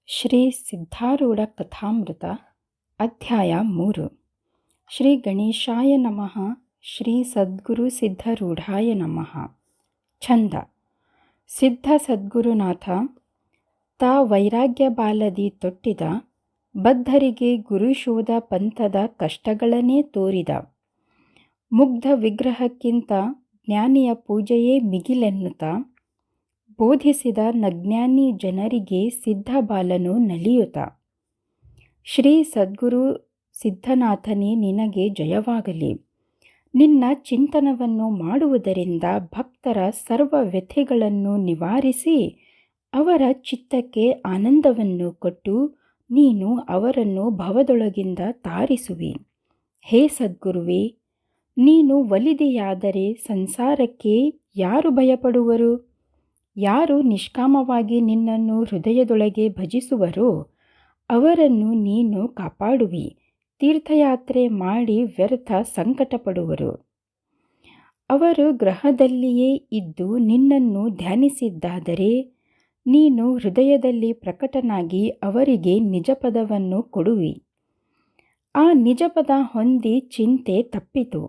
ಶ್ರೀ ಸಿದ್ಧಾರೂಢ ಕಥಾಮೃತ ಅಧ್ಯಾಯ 3. ಶ್ರೀ ಗಣೇಶಾಯ ನಮಃ. ಶ್ರೀ ಸದ್ಗುರು ಸಿದ್ಧಾರೂಢಾಯ ನಮಃ. ಛಂದ. ಸಿದ್ಧ ಸದ್ಗುರುನಾಥ ತಾ ವೈರಾಗ್ಯ ಬಾಲದಿ ತೊಟ್ಟಿದ, ಬದ್ಧರಿಗೆ ಗುರುಶೋಧ ಪಂಥದ ಕಷ್ಟಗಳನ್ನೇ ತೋರಿದ. ಮುಗ್ಧ ವಿಗ್ರಹಕ್ಕಿಂತ ಜ್ಞಾನಿಯ ಪೂಜೆಯೇ ಮಿಗಿಲೆನ್ನುತ್ತ ಬೋಧಿಸಿದ ನಜ್ಞಾನಿ ಜನರಿಗೆ ಸಿದ್ಧ ಬಾಲನು ನಲಿಯುತ. ಶ್ರೀ ಸದ್ಗುರು ಸಿದ್ಧನಾಥನೇ ನಿನಗೆ ಜಯವಾಗಲಿ. ನಿನ್ನ ಚಿಂತನವನ್ನು ಮಾಡುವುದರಿಂದ ಭಕ್ತರ ಸರ್ವ ವ್ಯಥೆಗಳನ್ನು ನಿವಾರಿಸಿ ಅವರ ಚಿತ್ತಕ್ಕೆ ಆನಂದವನ್ನು ಕೊಟ್ಟು ನೀನು ಅವರನ್ನು ಭವದೊಳಗಿಂದ ತಾರಿಸುವಿ. ಹೇ ಸದ್ಗುರುವೇ, ನೀನು ಒಲಿದೆಯಾದರೆ ಸಂಸಾರಕ್ಕೆ ಯಾರು ಭಯಪಡುವರು? ಯಾರು ನಿಷ್ಕಾಮವಾಗಿ ನಿನ್ನನ್ನು ಹೃದಯದೊಳಗೆ ಭಜಿಸುವರೋ ಅವರನ್ನು ನೀನು ಕಾಪಾಡುವಿ. ತೀರ್ಥಯಾತ್ರೆ ಮಾಡಿ ವ್ಯರ್ಥ ಸಂಕಟಪಡುವರು. ಅವರು ಗೃಹದಲ್ಲಿಯೇ ಇದ್ದು ನಿನ್ನನ್ನು ಧ್ಯಾನಿಸಿದ್ದಾದರೆ ನೀನು ಹೃದಯದಲ್ಲಿ ಪ್ರಕಟನಾಗಿ ಅವರಿಗೆ ನಿಜಪದವನ್ನು ಕೊಡುವಿ. ಆ ನಿಜಪದ ಹೊಂದಿ ಚಿಂತೆ ತಪ್ಪಿತು.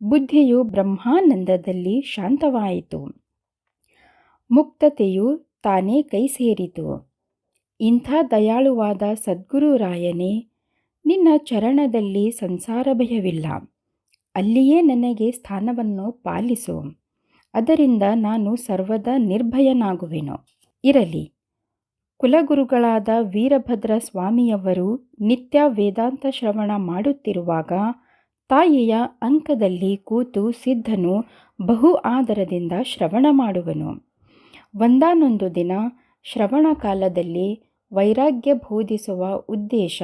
ಬುದ್ಧಿಯು ಬ್ರಹ್ಮಾನಂದದಲ್ಲಿ ಶಾಂತವಾಯಿತು. ಮುಕ್ತತೆಯು ತಾನೇ ಕೈ ಸೇರಿತು. ಇಂಥ ದಯಾಳುವಾದ ಸದ್ಗುರುರಾಯನೇ, ನಿನ್ನ ಚರಣದಲ್ಲಿ ಸಂಸಾರ ಭಯವಿಲ್ಲ. ಅಲ್ಲಿಯೇ ನನಗೆ ಸ್ಥಾನವನ್ನು ಪಾಲಿಸು. ಅದರಿಂದ ನಾನು ಸರ್ವದಾ ನಿರ್ಭಯನಾಗುವೆನು. ಇರಲಿ. ಕುಲಗುರುಗಳಾದ ವೀರಭದ್ರ ಸ್ವಾಮಿಯವರು ನಿತ್ಯ ವೇದಾಂತ ಶ್ರವಣ ಮಾಡುತ್ತಿರುವಾಗ ತಾಯಿಯ ಅಂಕದಲ್ಲಿ ಕೂತು ಸಿದ್ಧನು ಬಹು ಆದರದಿಂದ ಶ್ರವಣ ಮಾಡುವನು. ಒಂದಾನೊಂದು ದಿನ ಶ್ರವಣ ಕಾಲದಲ್ಲಿ ವೈರಾಗ್ಯ ಬೋಧಿಸುವ ಉದ್ದೇಶ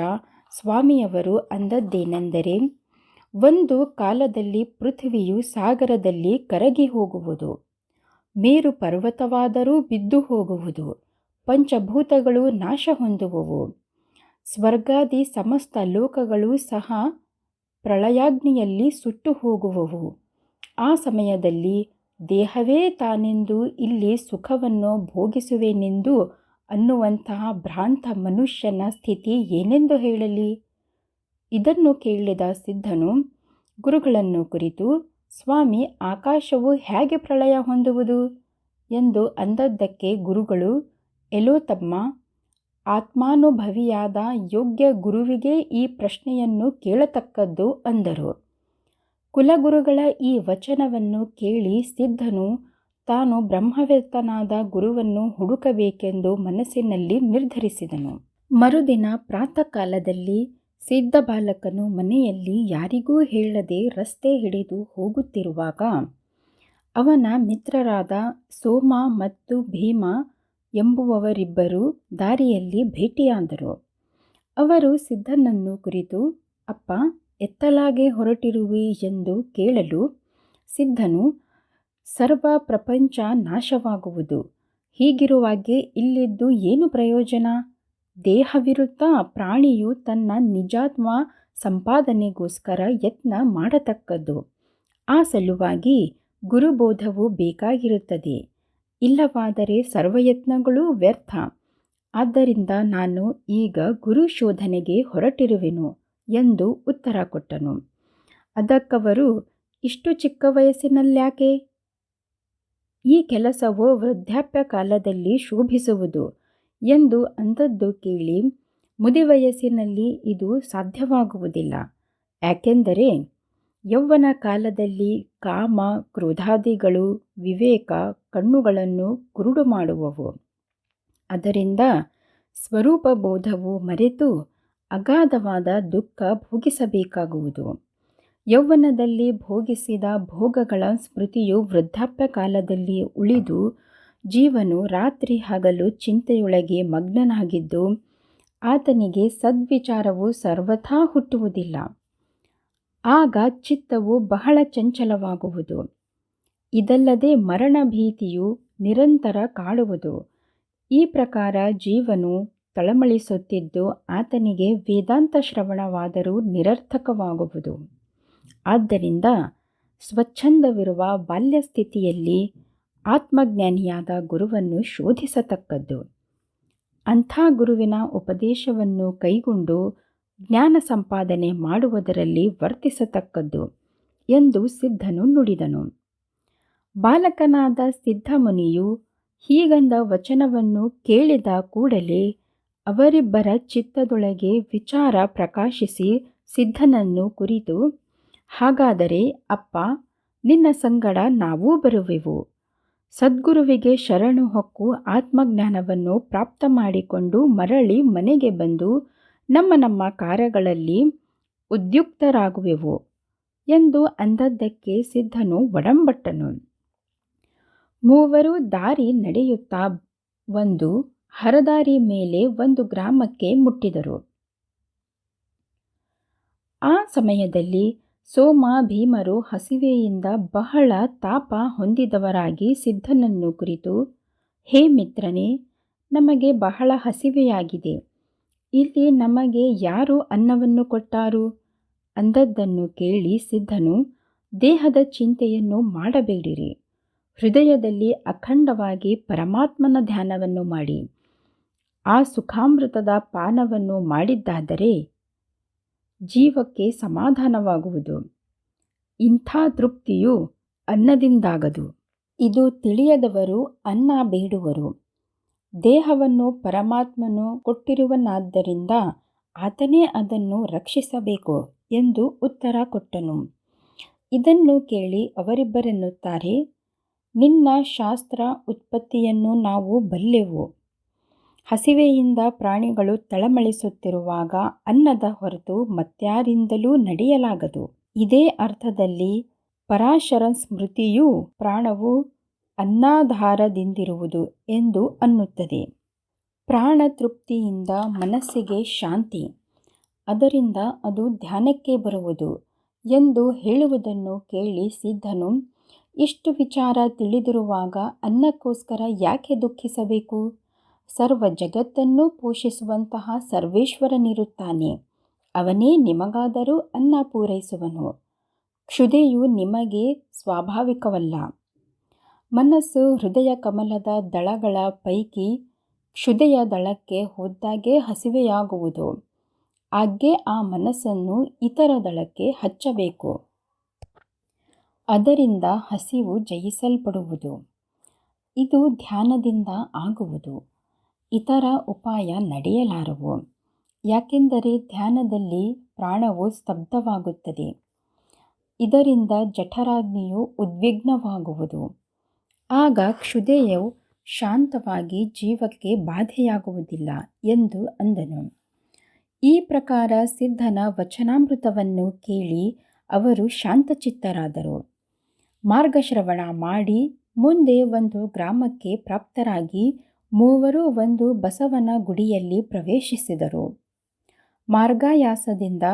ಸ್ವಾಮಿಯವರು ಅಂದದ್ದೇನೆಂದರೆ, ಒಂದು ಕಾಲದಲ್ಲಿ ಪೃಥ್ವಿಯು ಸಾಗರದಲ್ಲಿ ಕರಗಿ ಹೋಗುವುದು, ಮೇರು ಪರ್ವತವಾದರೂ ಬಿದ್ದು ಹೋಗುವುದು, ಪಂಚಭೂತಗಳು ನಾಶ ಹೊಂದುವವು, ಸ್ವರ್ಗಾದಿ ಸಮಸ್ತ ಲೋಕಗಳು ಸಹ ಪ್ರಳಯಾಗ್ನಿಯಲ್ಲಿ ಸುಟ್ಟು ಹೋಗುವವು. ಆ ಸಮಯದಲ್ಲಿ ದೇಹವೇ ತಾನೆಂದು ಇಲ್ಲಿ ಸುಖವನ್ನು ಭೋಗಿಸುವೆನೆಂದು ಅನ್ನುವಂತಹ ಭ್ರಾಂತ ಮನುಷ್ಯನ ಸ್ಥಿತಿ ಏನೆಂದು ಹೇಳಲಿ? ಇದನ್ನು ಕೇಳಿದ ಸಿದ್ಧನು ಗುರುಗಳನ್ನು ಕುರಿತು, ಸ್ವಾಮಿ, ಆಕಾಶವು ಹೇಗೆ ಪ್ರಳಯ ಹೊಂದುವುದು ಎಂದು ಅಂದದ್ದಕ್ಕೆ ಗುರುಗಳು, ಎಲೋ ತಮ್ಮ, ಆತ್ಮಾನುಭವಿಯಾದ ಯೋಗ್ಯ ಗುರುವಿಗೆ ಈ ಪ್ರಶ್ನೆಯನ್ನು ಕೇಳತಕ್ಕದ್ದು ಅಂದರು. ಕುಲಗುರುಗಳ ಈ ವಚನವನ್ನು ಕೇಳಿ ಸಿದ್ಧನು ತಾನು ಬ್ರಹ್ಮವೇತ್ತನಾದ ಗುರುವನ್ನು ಹುಡುಕಬೇಕೆಂದು ಮನಸ್ಸಿನಲ್ಲಿ ನಿರ್ಧರಿಸಿದನು. ಮರುದಿನ ಪ್ರಾತಃ ಕಾಲದಲ್ಲಿ ಸಿದ್ಧ ಬಾಲಕನು ಮನೆಯಲ್ಲಿ ಯಾರಿಗೂ ಹೇಳದೆ ರಸ್ತೆ ಹಿಡಿದು ಹೋಗುತ್ತಿರುವಾಗ ಅವನ ಮಿತ್ರರಾದ ಸೋಮ ಮತ್ತು ಭೀಮ ಎಂಬುವವರಿಬ್ಬರು ದಾರಿಯಲ್ಲಿ ಭೇಟಿಯಾದರು. ಅವರು ಸಿದ್ಧನನ್ನು ಕುರಿತು, ಅಪ್ಪ, ಎತ್ತಲಾಗೆ ಹೊರಟಿರುವಿ ಎಂದು ಕೇಳಲು ಸಿದ್ಧನು, ಸರ್ವ ಪ್ರಪಂಚ ನಾಶವಾಗುವುದು. ಹೀಗಿರುವಾಗೆ ಇಲ್ಲಿದ್ದು ಏನು ಪ್ರಯೋಜನ? ದೇಹವಿರುತ್ತ ಪ್ರಾಣಿಯು ತನ್ನ ನಿಜಾತ್ಮ ಸಂಪಾದನೆಗೋಸ್ಕರ ಯತ್ನ ಮಾಡತಕ್ಕದ್ದು. ಆ ಸಲುವಾಗಿ ಗುರುಬೋಧವು ಬೇಕಾಗಿರುತ್ತದೆ. ಇಲ್ಲವಾದರೆ ಸರ್ವಯತ್ನಗಳೂ ವ್ಯರ್ಥ. ಆದ್ದರಿಂದ ನಾನು ಈಗ ಗುರುಶೋಧನೆಗೆ ಹೊರಟಿರುವೆನು ಎಂದು ಉತ್ತರ ಕೊಟ್ಟನು. ಅದಕ್ಕವರು, ಇಷ್ಟು ಚಿಕ್ಕ ವಯಸ್ಸಿನಲ್ಯಾಕೆ? ಈ ಕೆಲಸವು ವೃದ್ಧಾಪ್ಯ ಕಾಲದಲ್ಲಿ ಶೋಭಿಸುವುದು ಎಂದು ಅಂದದ್ದು ಕೇಳಿ, ಮುದಿವಯಸ್ಸಿನಲ್ಲಿ ಇದು ಸಾಧ್ಯವಾಗುವುದಿಲ್ಲ. ಯಾಕೆಂದರೆ ಯೌವನ ಕಾಲದಲ್ಲಿ ಕಾಮ ಕ್ರೋಧಾದಿಗಳು ವಿವೇಕ ಕಣ್ಣುಗಳನ್ನು ಕುರುಡು ಮಾಡುವವು. ಅದರಿಂದ ಸ್ವರೂಪ ಬೋಧವು ಮರೆತು ಅಗಾಧವಾದ ದುಃಖ ಭೋಗಿಸಬೇಕಾಗುವುದು. ಯೌವನದಲ್ಲಿ ಭೋಗಿಸಿದ ಭೋಗಗಳ ಸ್ಮೃತಿಯು ವೃದ್ಧಾಪ್ಯ ಕಾಲದಲ್ಲಿ ಉಳಿದು ಜೀವನು ರಾತ್ರಿ ಹಗಲು ಚಿಂತೆಯೊಳಗೆ ಮಗ್ನನಾಗಿದ್ದು ಆತನಿಗೆ ಸದ್ವಿಚಾರವು ಸರ್ವಥಾ ಹುಟ್ಟುವುದಿಲ್ಲ. ಆಗ ಚಿತ್ತವು ಬಹಳ ಚಂಚಲವಾಗುವುದು. ಇದಲ್ಲದೆ ಮರಣ ಭೀತಿಯು ನಿರಂತರ ಕಾಡುವುದು. ಈ ಪ್ರಕಾರ ಜೀವನು ತಳಮಳಿಸುತ್ತಿದ್ದು ಆತನಿಗೆ ವೇದಾಂತ ಶ್ರವಣವಾದರೂ ನಿರರ್ಥಕವಾಗುವುದು. ಆದ್ದರಿಂದ ಸ್ವಚ್ಛಂದವಿರುವ ಬಾಲ್ಯಸ್ಥಿತಿಯಲ್ಲಿ ಆತ್ಮಜ್ಞಾನಿಯಾದ ಗುರುವನ್ನು ಶೋಧಿಸತಕ್ಕದ್ದು. ಅಂಥ ಗುರುವಿನ ಉಪದೇಶವನ್ನು ಕೈಗೊಂಡು ಜ್ಞಾನ ಸಂಪಾದನೆ ಮಾಡುವುದರಲ್ಲಿ ವರ್ತಿಸತಕ್ಕದ್ದು ಎಂದು ಸಿದ್ಧನು ನುಡಿದನು. ಬಾಲಕನಾದ ಸಿದ್ಧಮುನಿಯು ಹೀಗಂದ ವಚನವನ್ನು ಕೇಳಿದ ಕೂಡಲೇ ಅವರಿಬ್ಬರ ಚಿತ್ತದೊಳಗೆ ವಿಚಾರ ಪ್ರಕಾಶಿಸಿ ಸಿದ್ಧನನ್ನು ಕುರಿತು, ಹಾಗಾದರೆ ಅಪ್ಪ, ನಿನ್ನ ಸಂಗಡ ನಾವೂ ಬರುವೆವು. ಸದ್ಗುರುವಿಗೆ ಶರಣು ಹೊಕ್ಕು ಆತ್ಮಜ್ಞಾನವನ್ನು ಪ್ರಾಪ್ತ ಮಾಡಿಕೊಂಡು ಮರಳಿ ಮನೆಗೆ ಬಂದು ನಮ್ಮ ನಮ್ಮ ಕಾರ್ಯಗಳಲ್ಲಿ ಉದ್ಯುಕ್ತರಾಗುವೆವು ಎಂದು ಅಂದದ್ದಕ್ಕೆ ಸಿದ್ಧನು ಒಡಂಬಟ್ಟನು. ಮೂವರು ದಾರಿ ನಡೆಯುತ್ತಾ ಒಂದು ಹರದಾರಿ ಮೇಲೆ ಒಂದು ಗ್ರಾಮಕ್ಕೆ ಮುಟ್ಟಿದರು. ಆ ಸಮಯದಲ್ಲಿ ಸೋಮ ಭೀಮರು ಹಸಿವೆಯಿಂದ ಬಹಳ ತಾಪ ಹೊಂದಿದವರಾಗಿ ಸಿದ್ಧನನ್ನು ಕುರಿತು, ಹೇ ಮಿತ್ರನೇ, ನಮಗೆ ಬಹಳ ಹಸಿವೆಯಾಗಿದೆ. ಇಲ್ಲಿ ನಮಗೆ ಯಾರು ಅನ್ನವನ್ನು ಕೊಟ್ಟಾರು ಅಂದದ್ದನ್ನು ಕೇಳಿ ಸಿದ್ಧನು, ದೇಹದ ಚಿಂತೆಯನ್ನು ಮಾಡಬೇಡಿರಿ. ಹೃದಯದಲ್ಲಿ ಅಖಂಡವಾಗಿ ಪರಮಾತ್ಮನ ಧ್ಯಾನವನ್ನು ಮಾಡಿ ಆ ಸುಖಾಮೃತದ ಪಾನವನ್ನು ಮಾಡಿದ್ದಾದರೆ ಜೀವಕ್ಕೆ ಸಮಾಧಾನವಾಗುವುದು. ಇಂಥ ತೃಪ್ತಿಯು ಅನ್ನದಿಂದಾಗದು. ಇದು ತಿಳಿಯದವರು ಅನ್ನ ಬೇಡುವರು. ದೇಹವನ್ನು ಪರಮಾತ್ಮನು ಕೊಟ್ಟಿರುವನಾದ್ದರಿಂದ ಆತನೇ ಅದನ್ನು ರಕ್ಷಿಸಬೇಕು ಎಂದು ಉತ್ತರ ಕೊಟ್ಟನು. ಇದನ್ನು ಕೇಳಿ ಅವರಿಬ್ಬರೆನ್ನುತ್ತಾರೆ, ನಿನ್ನ ಶಾಸ್ತ್ರ ಉತ್ಪತ್ತಿಯನ್ನು ನಾವು ಬಲ್ಲೆವು. ಹಸಿವೆಯಿಂದ ಪ್ರಾಣಿಗಳು ತಳಮಳಿಸುತ್ತಿರುವಾಗ ಅನ್ನದ ಹೊರತು ಮತ್ಯಾರಿಂದಲೂ ನಡೆಯಲಾಗದು. ಇದೇ ಅರ್ಥದಲ್ಲಿ ಪರಾಶರ ಸ್ಮೃತಿಯು ಪ್ರಾಣವು ಅನ್ನಾಧಾರದಿಂದಿರುವುದು ಎಂದು ಅನ್ನುತ್ತದೆ. ಪ್ರಾಣ ತೃಪ್ತಿಯಿಂದ ಮನಸ್ಸಿಗೆ ಶಾಂತಿ, ಅದರಿಂದ ಅದು ಧ್ಯಾನಕ್ಕೆ ಬರುವುದು ಎಂದು ಹೇಳುವುದನ್ನು ಕೇಳಿ ಸಿದ್ಧನು, ಇಷ್ಟು ವಿಚಾರ ತಿಳಿದಿರುವಾಗ ಅನ್ನಕ್ಕೋಸ್ಕರ ಯಾಕೆ ದುಃಖಿಸಬೇಕು? ಸರ್ವ ಜಗತ್ತನ್ನು ಪೋಷಿಸುವಂತಹ ಸರ್ವೇಶ್ವರನಿರುತ್ತಾನೆ. ಅವನೇ ನಿಮಗಾದರೂ ಅನ್ನ ಪೂರೈಸುವನು. ಕ್ಷುಧೆಯು ನಿಮಗೆ ಸ್ವಾಭಾವಿಕವಲ್ಲ. ಮನಸ್ಸು ಹೃದಯ ಕಮಲದ ದಳಗಳ ಪೈಕಿ ಕ್ಷುಧೆಯ ದಳಕ್ಕೆ ಹೋದಾಗೆ ಹಸಿವೆಯಾಗುವುದು. ಆಗ್ಗೆ ಆ ಮನಸ್ಸನ್ನು ಇತರ ದಳಕ್ಕೆ ಹಚ್ಚಬೇಕು. ಅದರಿಂದ ಹಸಿವು ಜಯಿಸಲ್ಪಡುವುದು. ಇದು ಧ್ಯಾನದಿಂದ ಆಗುವುದು. ಇತರ ಉಪಾಯ ನಡೆಯಲಾರವು. ಯಾಕೆಂದರೆ ಧ್ಯಾನದಲ್ಲಿ ಪ್ರಾಣವು ಸ್ತಬ್ಧವಾಗುತ್ತದೆ. ಇದರಿಂದ ಜಠರಾಗ್ನಿಯು ಉದ್ವಿಗ್ನವಾಗುವುದು. ಆಗ ಕ್ಷುಧೆಯು ಶಾಂತವಾಗಿ ಜೀವಕ್ಕೆ ಬಾಧೆಯಾಗುವುದಿಲ್ಲ ಎಂದು ಅಂದನು. ಈ ಪ್ರಕಾರ ಸಿದ್ಧನ ವಚನಾಮೃತವನ್ನು ಕೇಳಿ ಅವರು ಶಾಂತಚಿತ್ತರಾದರು. ಮಾರ್ಗಶ್ರವಣ ಮಾಡಿ ಮುಂದೆ ಒಂದು ಗ್ರಾಮಕ್ಕೆ ಪ್ರಾಪ್ತರಾಗಿ ಮೂವರು ಒಂದು ಬಸವನ ಗುಡಿಯಲ್ಲಿ ಪ್ರವೇಶಿಸಿದರು. ಮಾರ್ಗಾಯಾಸದಿಂದ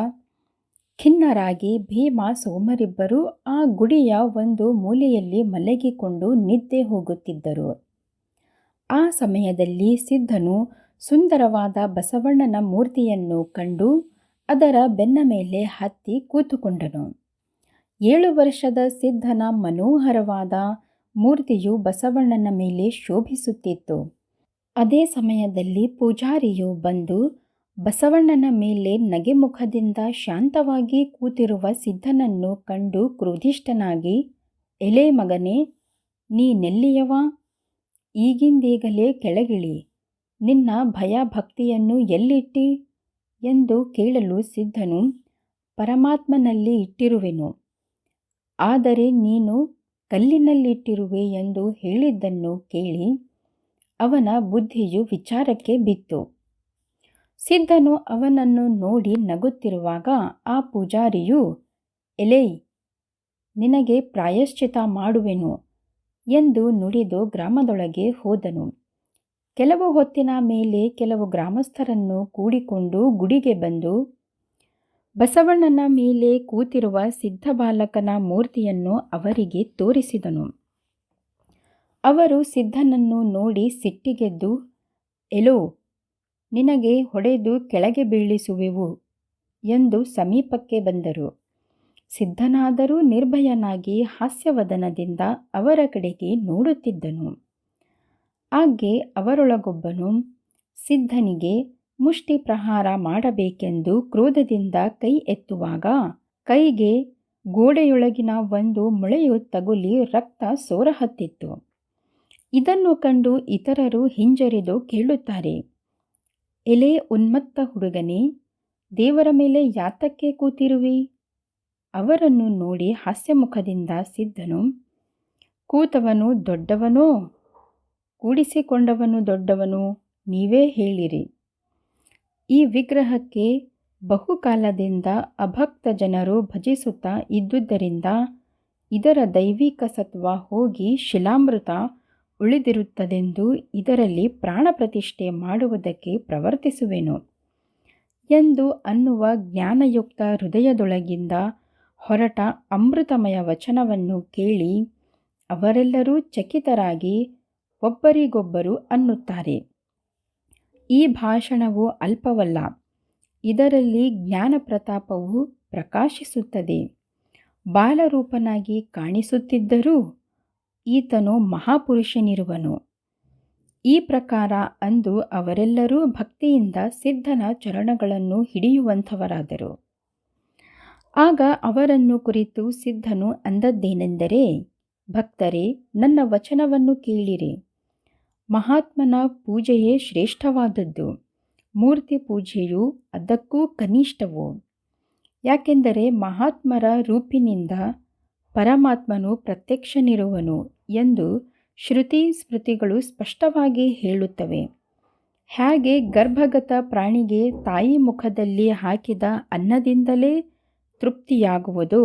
ಖಿನ್ನರಾಗಿ ಭೀಮ ಸೋಮರಿಬ್ಬರು ಆ ಗುಡಿಯ ಒಂದು ಮೂಲೆಯಲ್ಲಿ ಮಲಗಿಕೊಂಡು ನಿದ್ದೆ ಹೋಗುತ್ತಿದ್ದರು. ಆ ಸಮಯದಲ್ಲಿ ಸಿದ್ಧನು ಸುಂದರವಾದ ಬಸವಣ್ಣನ ಮೂರ್ತಿಯನ್ನು ಕಂಡು ಅದರ ಬೆನ್ನ ಮೇಲೆ ಹತ್ತಿ ಕೂತುಕೊಂಡನು. 7 ವರ್ಷದ ಸಿದ್ಧನ ಮನೋಹರವಾದ ಮೂರ್ತಿಯು ಬಸವಣ್ಣನ ಮೇಲೆ ಶೋಭಿಸುತ್ತಿತ್ತು. ಅದೇ ಸಮಯದಲ್ಲಿ ಪೂಜಾರಿಯು ಬಂದು ಬಸವಣ್ಣನ ಮೇಲೆ ನಗೆಮುಖದಿಂದ ಶಾಂತವಾಗಿ ಕೂತಿರುವ ಸಿದ್ಧನನ್ನು ಕಂಡು ಕ್ರೋಧಿಷ್ಠನಾಗಿ, ಎಲೆ ಮಗನೇ, ನೀನೆಲ್ಲಿಯವ? ಈಗಿಂದೀಗಲೇ ಕೆಳಗಿಳಿ. ನಿನ್ನ ಭಯ ಭಕ್ತಿಯನ್ನು ಎಲ್ಲಿಟ್ಟಿ ಎಂದು ಕೇಳಲು ಸಿದ್ಧನು, ಪರಮಾತ್ಮನಲ್ಲಿ ಇಟ್ಟಿರುವೆನು, ಆದರೆ ನೀನು ಕಲ್ಲಿನಲ್ಲಿಟ್ಟಿರುವೆ ಎಂದು ಹೇಳಿದ್ದನ್ನು ಕೇಳಿ ಅವನ ಬುದ್ಧಿಯು ವಿಚಾರಕ್ಕೆ ಬಿತ್ತು. ಸಿದ್ಧನು ಅವನನ್ನು ನೋಡಿ ನಗುತ್ತಿರುವಾಗ ಆ ಪೂಜಾರಿಯು, ಎಲೈ, ನಿನಗೆ ಪ್ರಾಯಶ್ಚಿತ ಮಾಡುವೆನು ಎಂದು ನುಡಿದು ಗ್ರಾಮದೊಳಗೆ ಹೋದನು. ಕೆಲವು ಹೊತ್ತಿನ ಮೇಲೆ ಕೆಲವು ಗ್ರಾಮಸ್ಥರನ್ನು ಕೂಡಿಕೊಂಡು ಗುಡಿಗೆ ಬಂದು ಬಸವಣ್ಣನ ಮೇಲೆ ಕೂತಿರುವ ಸಿದ್ಧಬಾಲಕನ ಮೂರ್ತಿಯನ್ನು ಅವರಿಗೆ ತೋರಿಸಿದನು. ಅವರು ಸಿದ್ಧನನ್ನು ನೋಡಿ ಸಿಟ್ಟಿಗೆದ್ದು, ಎಲೋ, ನಿನಗೆ ಹೊಡೆದು ಕೆಳಗೆ ಬೀಳಿಸುವೆವು ಎಂದು ಸಮೀಪಕ್ಕೆ ಬಂದರು. ಸಿದ್ಧನಾದರೂ ನಿರ್ಭಯನಾಗಿ ಹಾಸ್ಯವದನದಿಂದ ಅವರ ಕಡೆಗೆ ನೋಡುತ್ತಿದ್ದನು. ಆಗ್ಗೆ ಅವರೊಳಗೊಬ್ಬನು, ಸಿದ್ಧನಿಗೆ ಮುಷ್ಟಿ ಪ್ರಹಾರ ಮಾಡಬೇಕೆಂದು ಕ್ರೋಧದಿಂದ ಕೈ ಎತ್ತುವಾಗ ಕೈಗೆ ಗೋಡೆಯೊಳಗಿನ ಒಂದು ಮೊಳೆಯು ತಗುಲಿ ರಕ್ತ ಸೋರಹತ್ತಿತ್ತು. ಇದನ್ನು ಕಂಡು ಇತರರು ಹಿಂಜರಿದು ಕೇಳುತ್ತಾರೆ, ಎಲೆ ಉನ್ಮತ್ತ ಹುಡುಗನೇ, ದೇವರ ಮೇಲೆ ಯಾತಕ್ಕೆ ಕೂತಿರುವಿ? ಅವರನ್ನು ನೋಡಿ ಹಾಸ್ಯಮುಖದಿಂದ ಸಿದ್ಧನು, ಕೂತವನು ದೊಡ್ಡವನೋ ಕೂಡಿಸಿಕೊಂಡವನು ದೊಡ್ಡವನೋ, ನೀವೇ ಹೇಳಿರಿ. ಈ ವಿಗ್ರಹಕ್ಕೆ ಬಹುಕಾಲದಿಂದ ಅಭಕ್ತ ಜನರು ಭಜಿಸುತ್ತಾ ಇದ್ದುದರಿಂದ ಇದರ ದೈವಿಕ ಸತ್ವ ಹೋಗಿ ಶಿಲಾಮೃತ ಉಳಿದಿರುತ್ತದೆಂದು ಇದರಲ್ಲಿ ಪ್ರಾಣ ಪ್ರತಿಷ್ಠೆ ಮಾಡುವುದಕ್ಕೆ ಪ್ರವರ್ತಿಸುವೆನು ಎಂದು ಅನ್ನುವ ಜ್ಞಾನಯುಕ್ತ ಹೃದಯದೊಳಗಿಂದ ಹೊರಟ ಅಮೃತಮಯ ವಚನವನ್ನು ಕೇಳಿ ಅವರೆಲ್ಲರೂ ಚಕಿತರಾಗಿ ಒಬ್ಬರಿಗೊಬ್ಬರು ಅನ್ನುತ್ತಾರೆ, ಈ ಭಾಷಣವು ಅಲ್ಪವಲ್ಲ, ಇದರಲ್ಲಿ ಜ್ಞಾನ ಪ್ರತಾಪವು ಪ್ರಕಾಶಿಸುತ್ತದೆ. ಬಾಲರೂಪನಾಗಿ ಕಾಣಿಸುತ್ತಿದ್ದರೂ ಈತನು ಮಹಾಪುರುಷನಿರುವನು. ಈ ಪ್ರಕಾರ ಅಂದು ಅವರೆಲ್ಲರೂ ಭಕ್ತಿಯಿಂದ ಸಿದ್ಧನ ಚರಣಗಳನ್ನು ಹಿಡಿಯುವಂಥವರಾದರು. ಆಗ ಅವರನ್ನು ಕುರಿತು ಸಿದ್ಧನು ಅಂದದ್ದೇನೆಂದರೆ, ಭಕ್ತರೇ, ನನ್ನ ವಚನವನ್ನು ಕೇಳಿರಿ. ಮಹಾತ್ಮನ ಪೂಜೆಯೇ ಶ್ರೇಷ್ಠವಾದದ್ದು, ಮೂರ್ತಿ ಪೂಜೆಯು ಅದಕ್ಕೂ ಕನಿಷ್ಠವು. ಯಾಕೆಂದರೆ ಮಹಾತ್ಮರ ರೂಪಿನಿಂದ ಪರಮಾತ್ಮನು ಪ್ರತ್ಯಕ್ಷನಿರುವನು ಎಂದು ಶ್ರುತಿ ಸ್ಮೃತಿಗಳು ಸ್ಪಷ್ಟವಾಗಿ ಹೇಳುತ್ತವೆ. ಹೇಗೆ ಗರ್ಭಗತ ಪ್ರಾಣಿಗೆ ತಾಯಿ ಮುಖದಲ್ಲಿ ಹಾಕಿದ ಅನ್ನದಿಂದಲೇ ತೃಪ್ತಿಯಾಗುವುದೋ,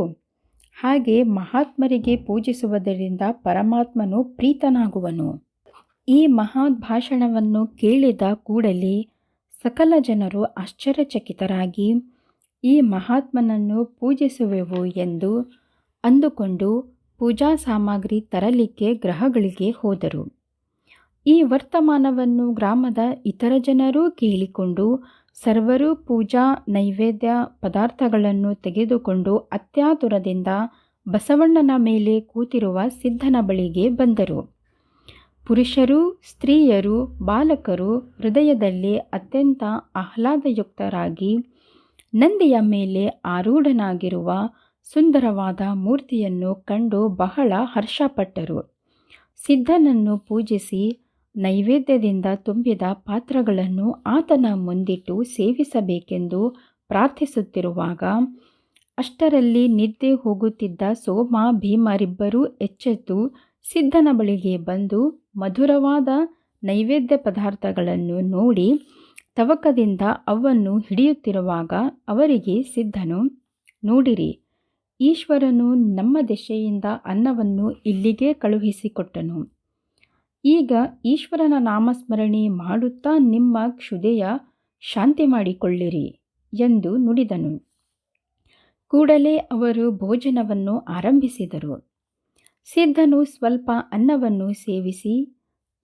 ಹಾಗೆ ಮಹಾತ್ಮರಿಗೆ ಪೂಜಿಸುವುದರಿಂದ ಪರಮಾತ್ಮನು ಪ್ರೀತನಾಗುವನು. ಈ ಮಹತ್ ಭಾಷಣವನ್ನು ಕೇಳಿದ ಕೂಡಲೇ ಸಕಲ ಜನರು ಆಶ್ಚರ್ಯಚಕಿತರಾಗಿ ಈ ಮಹಾತ್ಮನನ್ನು ಪೂಜಿಸುವೆವು ಎಂದು ಅಂದುಕೊಂಡು ಪೂಜಾ ಸಾಮಗ್ರಿ ತರಲಿಕ್ಕೆ ಗೃಹಗಳಿಗೆ ಹೋದರು. ಈ ವರ್ತಮಾನವನ್ನು ಗ್ರಾಮದ ಇತರ ಜನರೂ ಕೇಳಿಕೊಂಡು ಸರ್ವರೂ ಪೂಜಾ ನೈವೇದ್ಯ ಪದಾರ್ಥಗಳನ್ನು ತೆಗೆದುಕೊಂಡು ಅತ್ಯಾತುರದಿಂದ ಬಸವಣ್ಣನ ಮೇಲೆ ಕೂತಿರುವ ಸಿದ್ಧನ ಬಳಿಗೆ ಬಂದರು. ಪುರುಷರು, ಸ್ತ್ರೀಯರು, ಬಾಲಕರು ಹೃದಯದಲ್ಲಿ ಅತ್ಯಂತ ಆಹ್ಲಾದಯುಕ್ತರಾಗಿ ನಂದಿಯ ಮೇಲೆ ಆರೂಢನಾಗಿರುವ ಸುಂದರವಾದ ಮೂರ್ತಿಯನ್ನು ಕಂಡು ಬಹಳ ಹರ್ಷಪಟ್ಟರು. ಸಿದ್ಧನನ್ನು ಪೂಜಿಸಿ ನೈವೇದ್ಯದಿಂದ ತುಂಬಿದ ಪಾತ್ರಗಳನ್ನು ಆತನ ಮುಂದಿಟ್ಟು ಸೇವಿಸಬೇಕೆಂದು ಪ್ರಾರ್ಥಿಸುತ್ತಿರುವಾಗ ಅಷ್ಟರಲ್ಲಿ ನಿದ್ದೆ ಹೋಗುತ್ತಿದ್ದ ಸೋಮ ಭೀಮರಿಬ್ಬರೂ ಎಚ್ಚೆತ್ತು ಸಿದ್ಧನ ಬಳಿಗೆ ಬಂದು ಮಧುರವಾದ ನೈವೇದ್ಯ ಪದಾರ್ಥಗಳನ್ನು ನೋಡಿ ತವಕದಿಂದ ಅವನ್ನು ಹಿಡಿಯುತ್ತಿರುವಾಗ ಅವರಿಗೆ ಸಿದ್ಧನು, ನೋಡಿರಿ, ಈಶ್ವರನು ನಮ್ಮ ದೆಸೆಯಿಂದ ಅನ್ನವನ್ನು ಇಲ್ಲಿಗೆ ಕಳುಹಿಸಿಕೊಟ್ಟನು. ಈಗ ಈಶ್ವರನ ನಾಮಸ್ಮರಣೆ ಮಾಡುತ್ತಾ ನಿಮ್ಮ ಕ್ಷುಧೆಯ ಶಾಂತಿ ಮಾಡಿಕೊಳ್ಳಿರಿ ಎಂದು ನುಡಿದನು. ಕೂಡಲೇ ಅವರು ಭೋಜನವನ್ನು ಆರಂಭಿಸಿದರು. ಸಿದ್ಧನು ಸ್ವಲ್ಪ ಅನ್ನವನ್ನು ಸೇವಿಸಿ,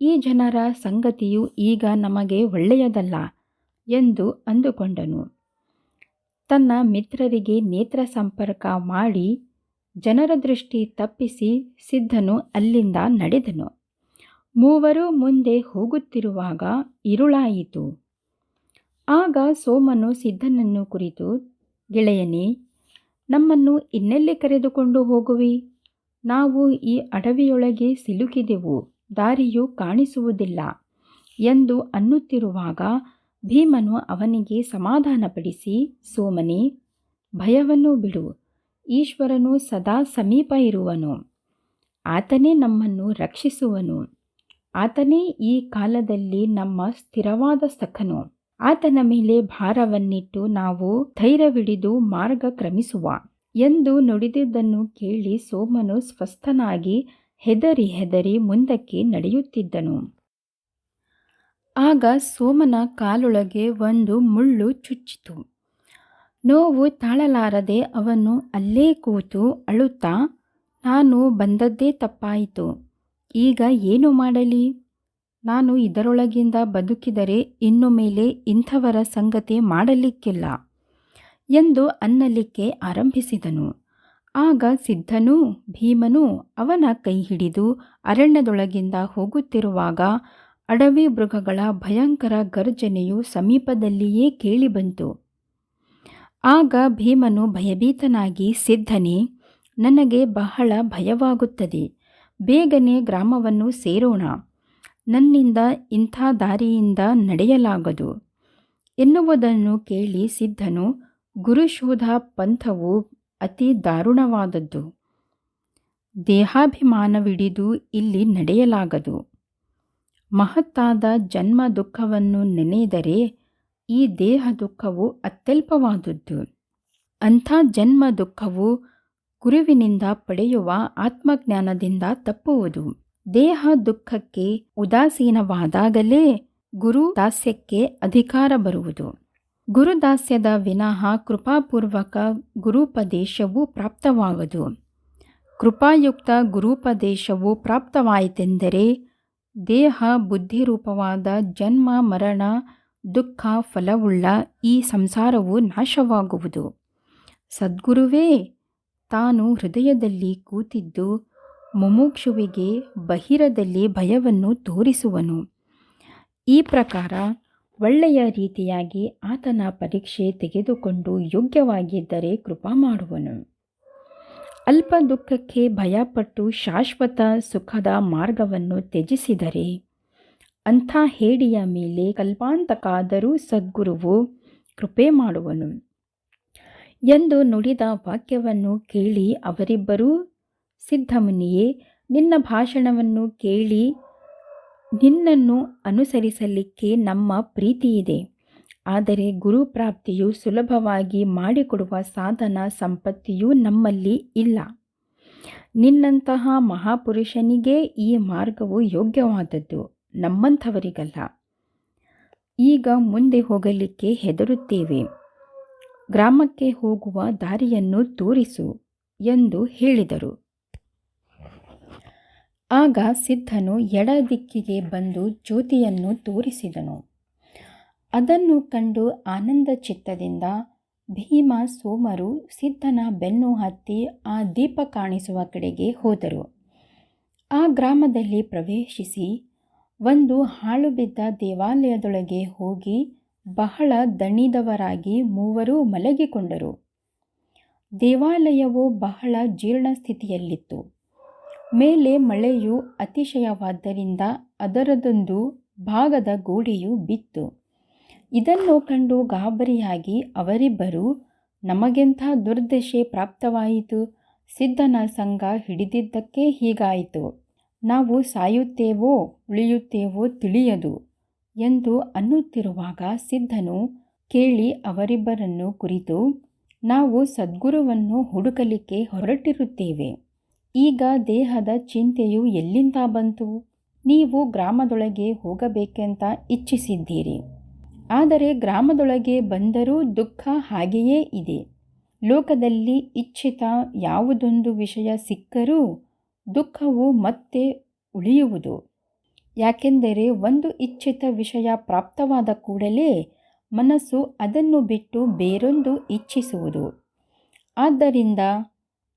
ಈ ಜನರ ಸಂಗತಿಯು ಈಗ ನಮಗೆ ಒಳ್ಳೆಯದಲ್ಲ ಎಂದು ಅಂದುಕೊಂಡನು. ತನ್ನ ಮಿತ್ರರಿಗೆ ನೇತ್ರ ಸಂಪರ್ಕ ಮಾಡಿ ಜನರ ದೃಷ್ಟಿ ತಪ್ಪಿಸಿ ಸಿದ್ಧನು ಅಲ್ಲಿಂದ ನಡೆದನು. ಮೂವರು ಮುಂದೆ ಹೋಗುತ್ತಿರುವಾಗ ഇരുಳಾಯಿತು. ಆಗ ಸೋಮನು ಸಿದ್ಧನನ್ನು ಕುರಿತು, ಗೆಳೆಯನೇ, ನಮ್ಮನ್ನು ಇನ್ನೆಲ್ಲಿ ಕರೆದುಕೊಂಡು ಹೋಗುವಿ? ನಾವು ಈ ಅಡವಿಯೊಳಗೆ ಸಿಲುಕಿದೆವು, ದಾರಿಯು ಕಾಣಿಸುವುದಿಲ್ಲ ಎಂದು ಅನ್ನುತ್ತಿರುವಾಗ ಭೀಮನು ಅವನಿಗೆ ಸಮಾಧಾನಪಡಿಸಿ, ಸೋಮನೇ, ಭಯವನ್ನು ಬಿಡು, ಈಶ್ವರನು ಸದಾ ಸಮೀಪ ಇರುವನು. ಆತನೇ ನಮ್ಮನ್ನು ರಕ್ಷಿಸುವನು. ಆತನೇ ಈ ಕಾಲದಲ್ಲಿ ನಮ್ಮ ಸ್ಥಿರವಾದ ಸಖನು. ಆತನ ಮೇಲೆ ಭಾರವನ್ನಿಟ್ಟು ನಾವು ಧೈರ್ಯವಿಡಿದು ಮಾರ್ಗ ಕ್ರಮಿಸುವ ಎಂದು ನುಡಿದಿದ್ದನ್ನು ಕೇಳಿ ಸೋಮನು ಸ್ವಸ್ಥನಾಗಿ ಹೆದರಿ ಮುಂದಕ್ಕೆ ನಡೆಯುತ್ತಿದ್ದನು. ಆಗ ಸೋಮನ ಕಾಲೊಳಗೆ ಒಂದು ಮುಳ್ಳು ಚುಚ್ಚಿತು. ನೋವು ತಾಳಲಾರದೆ ಅವನು ಅಲ್ಲೇ ಕೂತು ಅಳುತ್ತಾ, ನಾನು ಬಂದದ್ದೇ ತಪ್ಪಾಯಿತು, ಈಗ ಏನು ಮಾಡಲಿ? ನಾನು ಇದರೊಳಗಿಂದ ಬದುಕಿದರೆ ಇನ್ನು ಮೇಲೆ ಇಂಥವರ ಸಂಗತಿ ಮಾಡಲಿಕ್ಕಿಲ್ಲ ಎಂದು ಅನ್ನಲಿಕ್ಕೆ ಆರಂಭಿಸಿದನು. ಆಗ ಸಿದ್ಧನೂ ಭೀಮನೂ ಅವನ ಕೈ ಹಿಡಿದು ಅರಣ್ಯದೊಳಗಿಂದ ಹೋಗುತ್ತಿರುವಾಗ ಅಡವಿ ಮೃಗಗಳ ಭಯಂಕರ ಗರ್ಜನೆಯು ಸಮೀಪದಲ್ಲಿಯೇ ಕೇಳಿಬಂತು. ಆಗ ಭೀಮನು ಭಯಭೀತನಾಗಿ, ಸಿದ್ಧನೇ, ನನಗೆ ಬಹಳ ಭಯವಾಗುತ್ತದೆ, ಬೇಗನೆ ಗ್ರಾಮವನ್ನು ಸೇರೋಣ, ನನ್ನಿಂದ ಇಂಥ ದಾರಿಯಿಂದ ನಡೆಯಲಾಗದು ಎನ್ನುವುದನ್ನು ಕೇಳಿ ಸಿದ್ಧನು, ಗುರುಶೋಧ ಪಂಥವು ಅತಿ ದಾರುಣವಾದದ್ದು, ದೇಹಾಭಿಮಾನವಿಡಿದು ಇಲ್ಲಿ ನಡೆಯಲಾಗದು. ಮಹತ್ತಾದ ಜನ್ಮ ದುಃಖವನ್ನು ನೆನೆದರೆ ಈ ದೇಹ ದುಃಖವು ಅತ್ಯಲ್ಪವಾದದ್ದು. ಅಂಥ ಜನ್ಮ ದುಃಖವು ಗುರುವಿನಿಂದ ಪಡೆಯುವ ಆತ್ಮಜ್ಞಾನದಿಂದ ತಪ್ಪುವುದು. ದೇಹ ದುಃಖಕ್ಕೆ ಉದಾಸೀನವಾದಾಗಲೇ ಗುರುದಾಸ್ಯಕ್ಕೆ ಅಧಿಕಾರ ಬರುವುದು. ಗುರುದಾಸ್ಯದ ವಿನಃ ಕೃಪಾಪೂರ್ವಕ ಗುರುಪದೇಶವು ಪ್ರಾಪ್ತವಾಗದು. ಕೃಪಾಯುಕ್ತ ಗುರುಪದೇಶವು ಪ್ರಾಪ್ತವಾಯಿತೆಂದರೆ ದೇಹ ಬುದ್ಧಿರೂಪವಾದ ಜನ್ಮ ಮರಣ ದುಃಖ ಫಲವುಳ್ಳ ಈ ಸಂಸಾರವು ನಾಶವಾಗುವುದು. ಸದ್ಗುರುವೇ ತಾನು ಹೃದಯದಲ್ಲಿ ಕೂತಿದ್ದು ಮುಮುಕ್ಷುವಿಗೆ ಬಹಿರದಲ್ಲಿ ಭಯವನ್ನು ತೋರಿಸುವನು. ಈ ಪ್ರಕಾರ ಒಳ್ಳೆಯ ರೀತಿಯಾಗಿ ಆತನ ಪರೀಕ್ಷೆ ತೆಗೆದುಕೊಂಡು ಯೋಗ್ಯವಾಗಿದ್ದರೆ ಕೃಪಾ ಮಾಡುವನು. ಅಲ್ಪ ದುಃಖಕ್ಕೆ ಭಯಪಟ್ಟು ಶಾಶ್ವತ ಸುಖದ ಮಾರ್ಗವನ್ನು ತ್ಯಜಿಸಿದರೆ ಅಂಥ ಹೇಡಿಯ ಮೇಲೆ ಕಲ್ಪಾಂತಕಾದರೂ ಸದ್ಗುರುವು ಕೃಪೆ ಮಾಡುವನು ಎಂದು ನುಡಿದ ವಾಕ್ಯವನ್ನು ಕೇಳಿ ಅವರಿಬ್ಬರೂ, ಸಿದ್ಧಮುನಿಯೇ, ನಿನ್ನ ಭಾಷಣವನ್ನು ಕೇಳಿ ನಿನ್ನನ್ನು ಅನುಸರಿಸಲಿಕ್ಕೆ ನಮ್ಮ ಪ್ರೀತಿಯಿದೆ. ಆದರೆ ಗುರುಪ್ರಾಪ್ತಿಯು ಸುಲಭವಾಗಿ ಮಾಡಿಕೊಡುವ ಸಾಧನ ಸಂಪತ್ತಿಯೂ ನಮ್ಮಲ್ಲಿ ಇಲ್ಲ. ನಿನ್ನಂತಹ ಮಹಾಪುರುಷನಿಗೇ ಈ ಮಾರ್ಗವು ಯೋಗ್ಯವಾದದ್ದು, ನಮ್ಮಂಥವರಿಗಲ್ಲ. ಈಗ ಮುಂದೆ ಹೋಗಲಿಕ್ಕೆ ಹೆದರುತ್ತೇವೆ, ಗ್ರಾಮಕ್ಕೆ ಹೋಗುವ ದಾರಿಯನ್ನು ತೋರಿಸು ಎಂದು ಹೇಳಿದರು. ಆಗ ಸಿದ್ಧನು ಎಡ ದಿಕ್ಕಿಗೆ ಬಂದು ಜ್ಯೋತಿಯನ್ನು ತೋರಿಸಿದನು. ಅದನ್ನು ಕಂಡು ಆನಂದ ಚಿತ್ತದಿಂದ ಭೀಮ, ಸೋಮರು ಸಿದ್ಧನ ಬೆನ್ನು ಹತ್ತಿ ಆ ದೀಪ ಕಾಣಿಸುವ ಕಡೆಗೆ ಹೋದರು. ಆ ಗ್ರಾಮದಲ್ಲಿ ಪ್ರವೇಶಿಸಿ ಒಂದು ಹಾಳು ಬಿದ್ದ ದೇವಾಲಯದೊಳಗೆ ಹೋಗಿ ಬಹಳ ದಣಿದವರಾಗಿ ಮೂವರೂ ಮಲಗಿಕೊಂಡರು. ದೇವಾಲಯವು ಬಹಳ ಜೀರ್ಣ ಸ್ಥಿತಿಯಲ್ಲಿತ್ತು. ಮೇಲೆ ಮಳೆಯು ಅತಿಶಯವಾದ್ದರಿಂದ ಅದರದೊಂದು ಭಾಗದ ಗೋಡೆಯು ಬಿತ್ತು. ಇದನ್ನು ಕಂಡು ಗಾಬರಿಯಾಗಿ ಅವರಿಬ್ಬರು, ನಮಗೆಂಥ ದುರ್ದಶೆ ಪ್ರಾಪ್ತವಾಯಿತು, ಸಿದ್ಧನ ಸಂಗ ಹಿಡಿದಿದ್ದಕ್ಕೆ ಹೀಗಾಯಿತು, ನಾವು ಸಾಯುತ್ತೇವೋ ಉಳಿಯುತ್ತೇವೋ ತಿಳಿಯದು ಎಂದು ಅನ್ನುತ್ತಿರುವಾಗ ಸಿದ್ಧನು ಕೇಳಿ ಅವರಿಬ್ಬರನ್ನು ಕುರಿತು, ನಾವು ಸದ್ಗುರುವನ್ನು ಹುಡುಕಲಿಕ್ಕೆ ಹೊರಟಿರುತ್ತೇವೆ. ಈಗ ದೇಹದ ಚಿಂತೆಯು ಎಲ್ಲಿಂದ ಬಂತು? ನೀವು ಗ್ರಾಮದೊಳಗೆ ಹೋಗಬೇಕೆಂತ ಇಚ್ಛಿಸಿದ್ದೀರಿ. ಆದರೆ ಗ್ರಾಮದೊಳಗೆ ಬಂದರೂ ದುಃಖ ಹಾಗೆಯೇ ಇದೆ. ಲೋಕದಲ್ಲಿ ಇಚ್ಛಿತ ಯಾವುದೊಂದು ವಿಷಯ ಸಿಕ್ಕರೂ ದುಃಖವು ಮತ್ತೆ ಉಳಿಯುವುದು. ಯಾಕೆಂದರೆ ಒಂದು ಇಚ್ಛಿತ ವಿಷಯ ಪ್ರಾಪ್ತವಾದ ಕೂಡಲೇ ಮನಸ್ಸು ಅದನ್ನು ಬಿಟ್ಟು ಬೇರೊಂದು ಇಚ್ಛಿಸುವುದು. ಆದ್ದರಿಂದ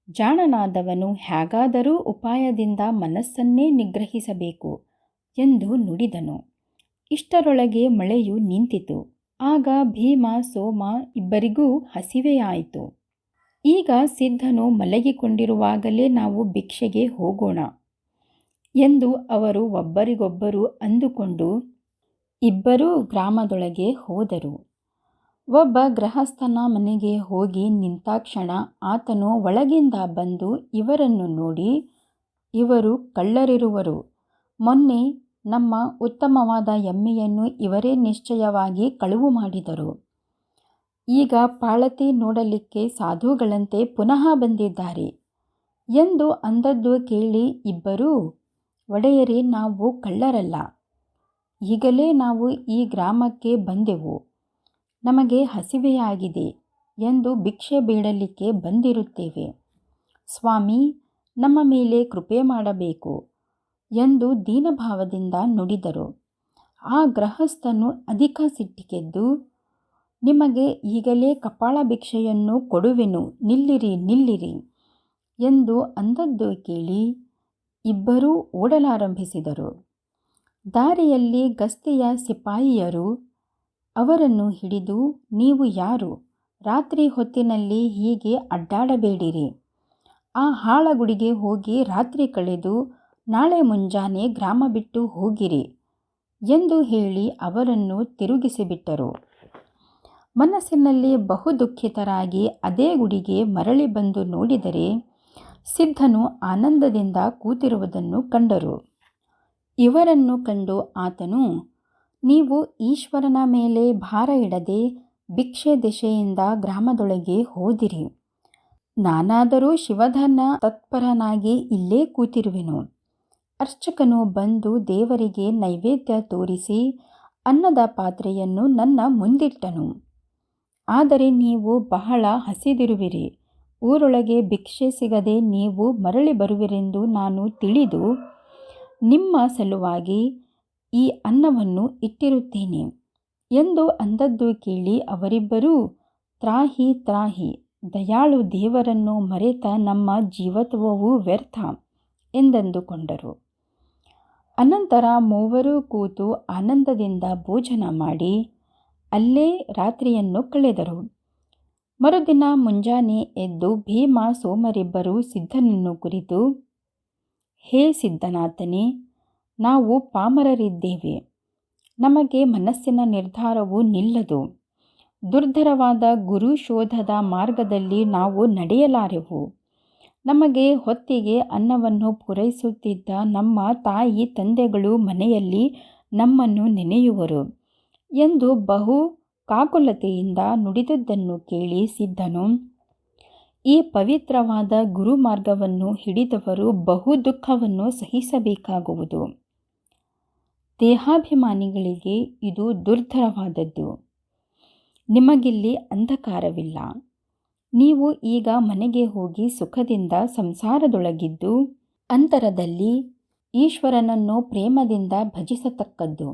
ಜಾಣನಾದವನು ಹೇಗಾದರೂ ಉಪಾಯದಿಂದ ಮನಸ್ಸನ್ನೇ ನಿಗ್ರಹಿಸಬೇಕು ಎಂದು ನುಡಿದನು. ಇಷ್ಟರೊಳಗೆ ಮಳೆಯು ನಿಂತಿತು. ಆಗ ಭೀಮ, ಸೋಮ ಇಬ್ಬರಿಗೂ ಹಸಿವೆಯಾಯಿತು. ಈಗ ಸಿದ್ಧನು ಮಲಗಿಕೊಂಡಿರುವಾಗಲೇ ನಾವು ಭಿಕ್ಷೆಗೆ ಹೋಗೋಣ ಎಂದು ಅವರು ಒಬ್ಬರಿಗೊಬ್ಬರು ಅಂದುಕೊಂಡು ಇಬ್ಬರೂ ಗ್ರಾಮದೊಳಗೆ ಹೋದರು. ಒಬ್ಬ ಗೃಹಸ್ಥನ ಮನೆಗೆ ಹೋಗಿ ನಿಂತಾಕ್ಷಣ ಆತನು ಒಳಗಿಂದ ಬಂದು ಇವರನ್ನು ನೋಡಿ, ಇವರು ಕಳ್ಳರಿರುವರು. ಮೊನ್ನೆ ನಮ್ಮ ಉತ್ತಮವಾದ ಎಮ್ಮೆಯನ್ನು ಇವರೇ ನಿಶ್ಚಯವಾಗಿ ಕಳುವು ಮಾಡಿದರು. ಈಗ ಪಾಳತಿ ನೋಡಲಿಕ್ಕೆ ಸಾಧುಗಳಂತೆ ಪುನಃ ಬಂದಿದ್ದಾರೆ ಎಂದು ಅಂದದ್ದು ಕೇಳಿ ಇಬ್ಬರೂ, ಒಡೆಯರೇ, ನಾವು ಕಳ್ಳರಲ್ಲ, ಈಗಲೇ ನಾವು ಈ ಗ್ರಾಮಕ್ಕೆ ಬಂದೆವು, ನಮಗೆ ಹಸಿವೆಯಾಗಿದೆ ಎಂದು ಭಿಕ್ಷೆ ಬೇಡಲಿಕ್ಕೆ ಬಂದಿರುತ್ತೇವೆ. ಸ್ವಾಮಿ, ನಮ್ಮ ಮೇಲೆ ಕೃಪೆ ಮಾಡಬೇಕು ಎಂದು ದೀನಭಾವದಿಂದ ನುಡಿದರು. ಆ ಗೃಹಸ್ಥನು ಅಧಿಕ ಸಿಟ್ಟಿಗೆದ್ದು, ನಿಮಗೆ ಈಗಲೇ ಕಪಾಳ ಭಿಕ್ಷೆಯನ್ನು ಕೊಡುವೆನು, ನಿಲ್ಲಿರಿ ನಿಲ್ಲಿರಿ ಎಂದು ಅಂದದ್ದು ಕೇಳಿ ಇಬ್ಬರೂ ಓಡಲಾರಂಭಿಸಿದರು. ದಾರಿಯಲ್ಲಿ ಗಸ್ತಿಯ ಸಿಪಾಯಿಯರು ಅವರನ್ನು ಹಿಡಿದು, ನೀವು ಯಾರು? ರಾತ್ರಿ ಹೊತ್ತಿನಲ್ಲಿ ಹೀಗೆ ಅಡ್ಡಾಡಬೇಡಿರಿ. ಆ ಹಾಳಗುಡಿಗೆ ಹೋಗಿ ರಾತ್ರಿ ಕಳೆದು ನಾಳೆ ಮುಂಜಾನೆ ಗ್ರಾಮ ಬಿಟ್ಟು ಹೋಗಿರಿ ಎಂದು ಹೇಳಿ ಅವರನ್ನು ತಿರುಗಿಸಿಬಿಟ್ಟರು. ಮನಸ್ಸಿನಲ್ಲಿ ಬಹು ದುಃಖಿತರಾಗಿ ಅದೇ ಗುಡಿಗೆ ಮರಳಿ ಬಂದು ನೋಡಿದರೆ ಸಿದ್ಧನು ಆನಂದದಿಂದ ಕೂತಿರುವುದನ್ನು ಕಂಡರು. ಇವರನ್ನು ಕಂಡು ಆತನು, ನೀವು ಈಶ್ವರನ ಮೇಲೆ ಭಾರ ಇಡದೆ ಭಿಕ್ಷೆ ದೆಸೆಯಿಂದ ಗ್ರಾಮದೊಳಗೆ ಹೋದಿರಿ. ನಾನಾದರೂ ಶಿವಧನ ತತ್ಪರನಾಗಿ ಇಲ್ಲೇ ಕೂತಿರುವೆನು. ಅರ್ಚಕನು ಬಂದು ದೇವರಿಗೆ ನೈವೇದ್ಯ ತೋರಿಸಿ ಅನ್ನದ ಪಾತ್ರೆಯನ್ನು ನನ್ನ ಮುಂದಿಟ್ಟನು. ಆದರೆ ನೀವು ಬಹಳ ಹಸಿದಿರುವಿರಿ. ಊರೊಳಗೆ ಭಿಕ್ಷೆ ಸಿಗದೆ ನೀವು ಮರಳಿ ಬರುವಿರೆಂದು ನಾನು ತಿಳಿದು ನಿಮ್ಮ ಸಲುವಾಗಿ ಈ ಅನ್ನವನ್ನು ಇಟ್ಟಿರುತ್ತೇನೆ ಎಂದು ಅಂದದ್ದು ಕೇಳಿ ಅವರಿಬ್ಬರೂ, ತ್ರಾಹಿ ತ್ರಾಹಿ, ದಯಾಳು ದೇವರನ್ನು ಮರೆತ ನಮ್ಮ ಜೀವತ್ವವು ವ್ಯರ್ಥ ಎಂದಂದುಕೊಂಡರು. ಅನಂತರ ಮೂವರೂ ಕೂತು ಆನಂದದಿಂದ ಭೋಜನ ಮಾಡಿ ಅಲ್ಲೇ ರಾತ್ರಿಯನ್ನು ಕಳೆದರು. ಮರುದಿನ ಮುಂಜಾನೆ ಎದ್ದು ಭೀಮ ಸೋಮರಿಬ್ಬರು ಸಿದ್ಧನನ್ನು ಕುರಿತು, ಹೇ ಸಿದ್ಧನಾಥನೇ, ನಾವು ಪಾಮರರಿದ್ದೇವೆ. ನಮಗೆ ಮನಸ್ಸಿನ ನಿರ್ಧಾರವು ನಿಲ್ಲದು. ದುರ್ಧರವಾದ ಗುರುಶೋಧದ ಮಾರ್ಗದಲ್ಲಿ ನಾವು ನಡೆಯಲಾರೆವು. ನಮಗೆ ಹೊತ್ತಿಗೆ ಅನ್ನವನ್ನು ಪೂರೈಸುತ್ತಿದ್ದ ನಮ್ಮ ತಾಯಿ ತಂದೆಗಳು ಮನೆಯಲ್ಲಿ ನಮ್ಮನ್ನು ನೆನೆಯುವರು ಎಂದು ಬಹು ಕಾಕುಲತೆಯಿಂದ ನುಡಿದದ್ದನ್ನು ಕೇಳಿ ಸಿದ್ಧನು, ಈ ಪವಿತ್ರವಾದ ಗುರುಮಾರ್ಗವನ್ನು ಹಿಡಿದವರು ಬಹು ದುಃಖವನ್ನು ಸಹಿಸಬೇಕಾಗುವುದು. ದೇಹಾಭಿಮಾನಿಗಳಿಗೆ ಇದು ದುರ್ಧರವಾದದ್ದು. ನಿಮಗಿಲ್ಲಿ ಅಂಧಕಾರವಿಲ್ಲ. ನೀವು ಈಗ ಮನೆಗೆ ಹೋಗಿ ಸುಖದಿಂದ ಸಂಸಾರದೊಳಗಿದ್ದು ಅಂತರದಲ್ಲಿ ಈಶ್ವರನನ್ನು ಪ್ರೇಮದಿಂದ ಭಜಿಸತಕ್ಕದ್ದು.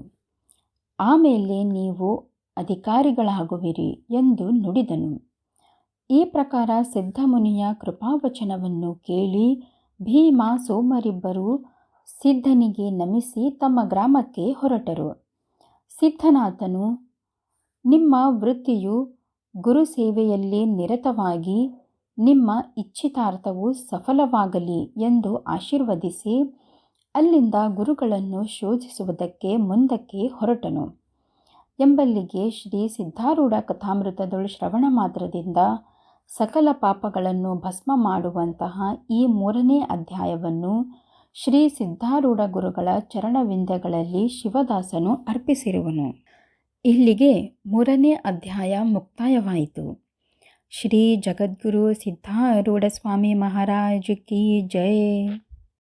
ಆಮೇಲೆ ನೀವು ಅಧಿಕಾರಿಗಳಾಗುವಿರಿ ಎಂದು ನುಡಿದನು. ಈ ಪ್ರಕಾರ ಸಿದ್ಧಮುನಿಯ ಕೃಪಾವಚನವನ್ನು ಕೇಳಿ ಭೀಮ ಸೋಮರಿಬ್ಬರು ಸಿದ್ಧನಿಗೆ ನಮಿಸಿ ತಮ್ಮ ಗ್ರಾಮಕ್ಕೆ ಹೊರಟರು. ಸಿದ್ಧನಾಥನು, ನಿಮ್ಮ ವೃತ್ತಿಯು ಗುರುಸೇವೆಯಲ್ಲಿ ನಿರತವಾಗಿ ನಿಮ್ಮ ಇಚ್ಛಿತಾರ್ಥವು ಸಫಲವಾಗಲಿ ಎಂದು ಆಶೀರ್ವದಿಸಿ ಅಲ್ಲಿಂದ ಗುರುಗಳನ್ನು ಶೋಧಿಸುವುದಕ್ಕೆ ಮುಂದಕ್ಕೆ ಹೊರಟನು. ಎಂಬಲ್ಲಿಗೆ ಶ್ರೀ ಸಿದ್ಧಾರೂಢ ಕಥಾಮೃತದಳು ಶ್ರವಣ ಮಾತ್ರದಿಂದ ಸಕಲ ಪಾಪಗಳನ್ನು ಭಸ್ಮ ಮಾಡುವಂತಹ ಈ 3ನೇ ಅಧ್ಯಾಯವನ್ನು ಶ್ರೀ ಸಿದ್ಧಾರೂಢ ಗುರುಗಳ ಚರಣವಿಂದಗಳಲ್ಲಿ ಶಿವದಾಸನು ಅರ್ಪಿಸಿರುವನು. ಇಲ್ಲಿಗೆ 3ನೇ ಅಧ್ಯಾಯ ಮುಕ್ತಾಯವಾಯಿತು. ಶ್ರೀ ಜಗದ್ಗುರು ಸಿದ್ಧಾರೂಢ ಸ್ವಾಮಿ ಮಹಾರಾಜ್ ಕಿ ಜೈ.